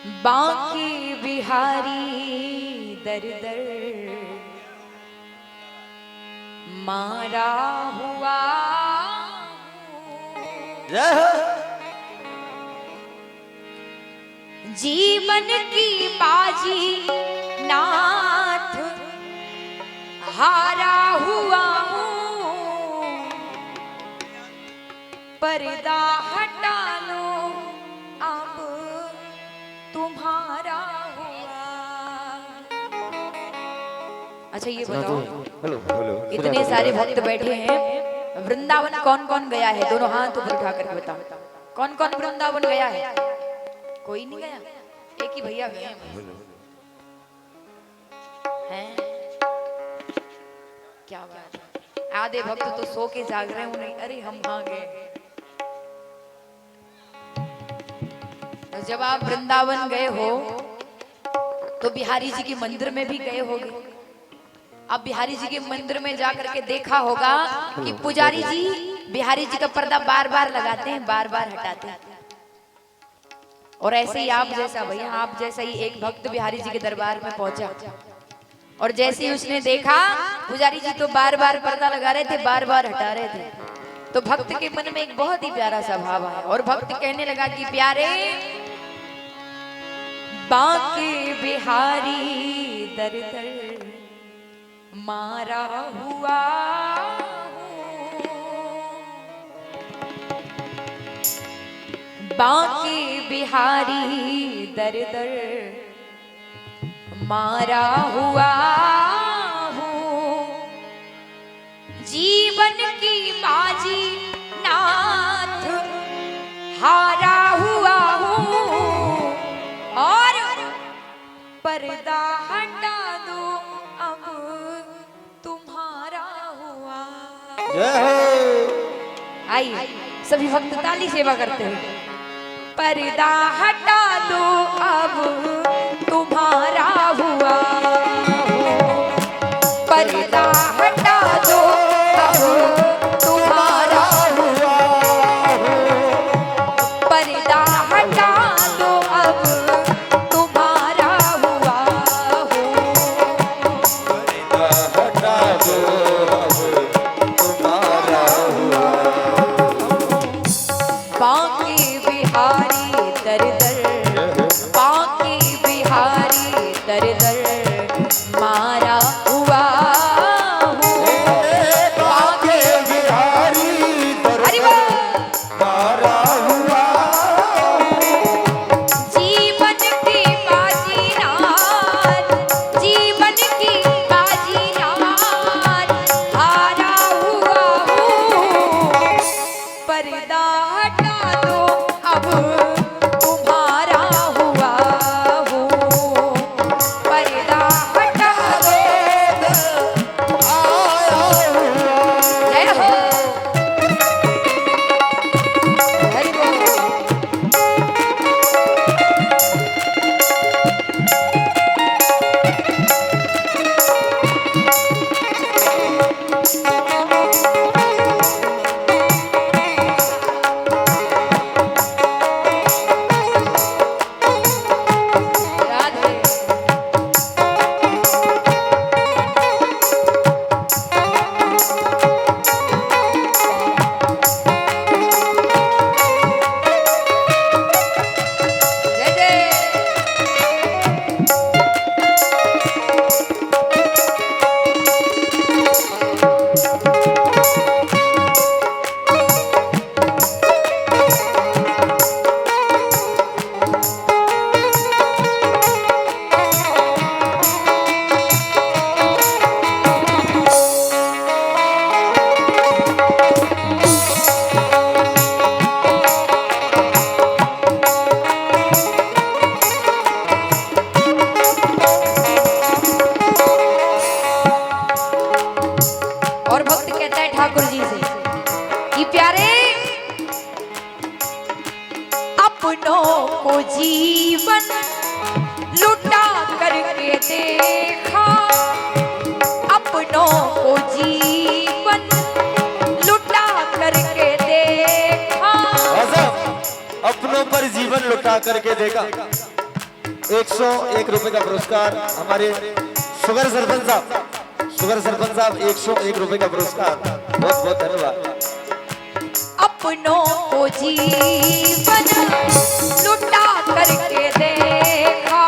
बांके बिहारी दर दर मारा हुआ जीवन की बाजी नाथ हारा हुआ हूँ, पर्दा हटा लो अब तुम्हारा हुआ। अच्छा ये बताओ, इतने सारे भक्त बैठे हैं, वृंदावन कौन कौन गया है? दोनों हाथ ऊपर उठा करके बताओ, कौन कौन वृंदावन गया है? कोई नहीं गया, एक ही भैया गए हैं। क्या बात है, आधे भक्त तो सो के जाग रहे हैं, नहीं अरे हम वहां गए। तो जब आप वृंदावन गए हो तो बिहारी जी के मंदिर में भी गए होगे। अब बिहारी जी के मंदिर में जाकर के देखा होगा कि पुजारी जी बिहारी जी का पर्दा बार बार लगाते हैं, बार बार हटाते हैं। और ऐसे ही आप जैसा भैया, आप जैसा ही एक भक्त बिहारी जी के दरबार में पहुंचा और जैसे ही उसने देखा पुजारी जी तो बार बार पर्दा लगा रहे थे, बार बार हटा रहे थे, तो भक्त के मन में एक बहुत ही प्यारा सा भाव आया और भक्त कहने लगा कि प्यारे बांके बिहारी दर दर मारा हुआ बांके बिहारी दर दर मारा हुआ हूँ, जीवन की बाजी नाथ हारा हुआ हूँ, और पर्दा हटा दो अब तुम्हारा हुआ। आइए सभी भक्त ताली सेवा करते हैं। पर्दा हटा दो अब तुम्हारा हुआ, पर्दा हटा दो अब तुम्हारा हुआ, पर्दा हटा दो अब तुम्हारा हुआ हो, पर्दा हटा दो अब तुम्हारा हुआ। बांके बिहारी दर दर, बांके बिहारी दर दर मारा हुआ हूँ, बांके बिहारी दर दर मारा हुआ। जीवन की बाजी नाथ, जीवन की बाजी नाथ हारा हुआ हूँ, पर्दा हटा दो अब तुम्हारा हुआ हूँ, पर्दा हटा दो। जय हो हरि बोल। राधे जय जय। और भक्त कहता है ठाकुर जी से कि प्यारे अपनों को जीवन लुटा करके देखा, अपनों को जीवन लुटा करके देखा, अपनों पर जीवन लुटा करके देखा, 101 रुपए का पुरस्कार हमारे शुगर सरपंच साहब, शुगर सरपंच साहब 101 रुपए का पुरस्कार, बहुत बहुत धन्यवाद। अपनों को जीवन लुटा करके देखा,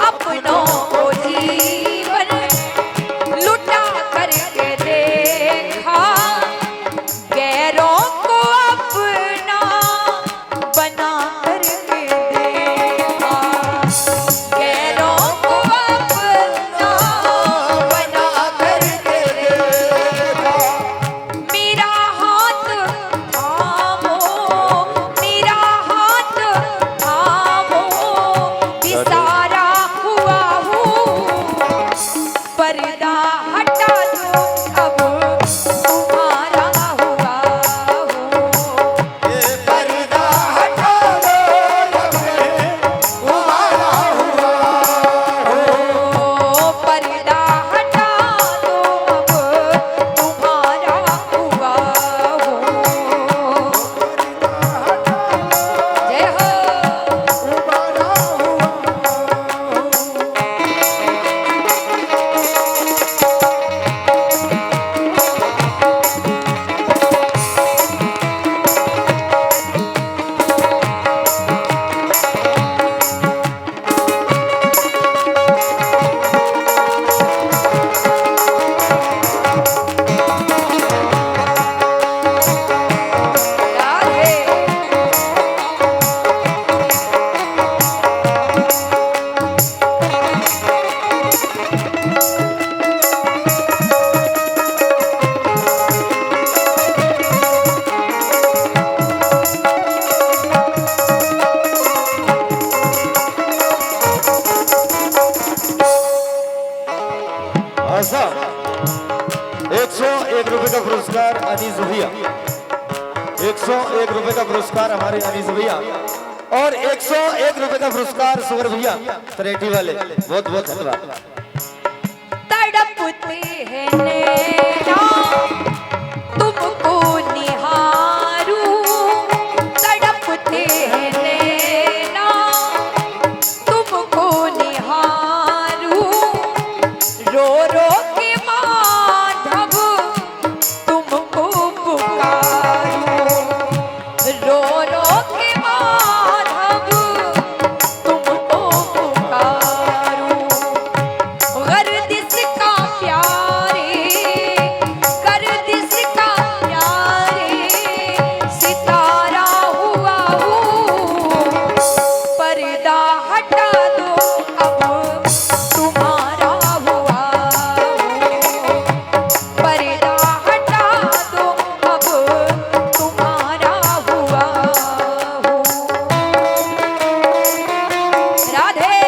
अपनों को जीवन लुटा करके देखा, गैरों को अपना बना करके देखा, गैरों को अपना बना करके देखा। मेरा हाथ थामो, मेरा हाथ थामो, इशारा हुआ हूँ, पर्दा हटा दो अब तुम्हारा हुआ हूँ, पर्दा हटा दो अब तुम्हारा हुआ ओ पर्दा हटा दो अब तुम्हारा हुआ हूँ। जय हो। राधे। ऐसा 101 रुपए का पुरस्कार अनीस भैया, 101 रुपए का पुरस्कार हमारे अनीस भैया, और 101 रुपए का पुरस्कार सुगर भैया तरेटी वाले, बहुत बहुत धन्यवाद। तड़पते हैं नैना तुमको निहारूं, तड़पते हैं नैना तुमको निहारूं, रो रो के माधव तुमको पुकारूं, रो रो के माधव तुमको पुकारूं। गर्दिश का प्यारे, गर्दिश का प्यारे, सितारा हुआ हूँ, पर्दा हटा दो अब तुम्हारा हुआ हूँ, पर्दा हटा दो अब तुम्हारा हुआ हूँ। राधे।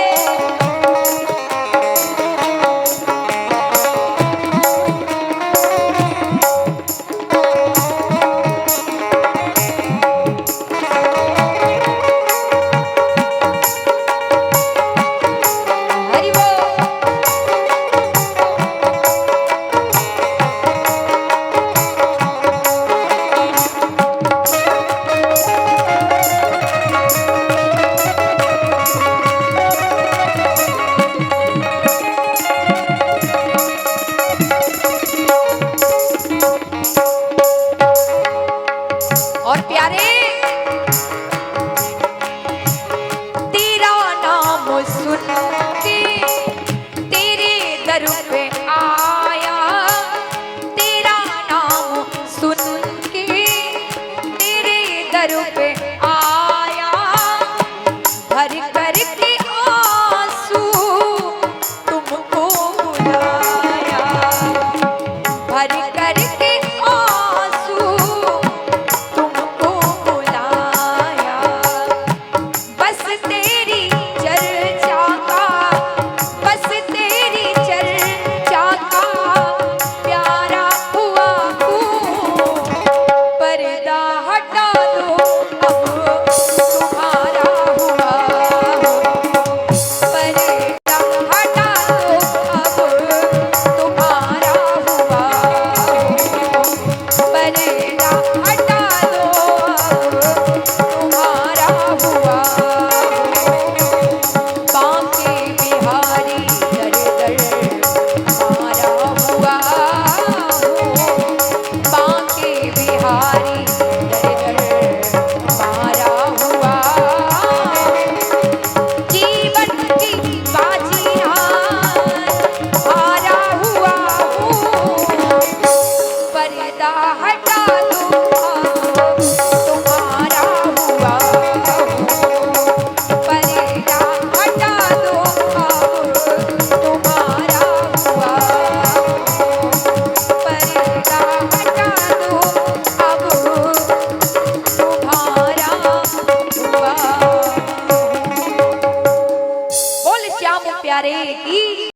हटा दूं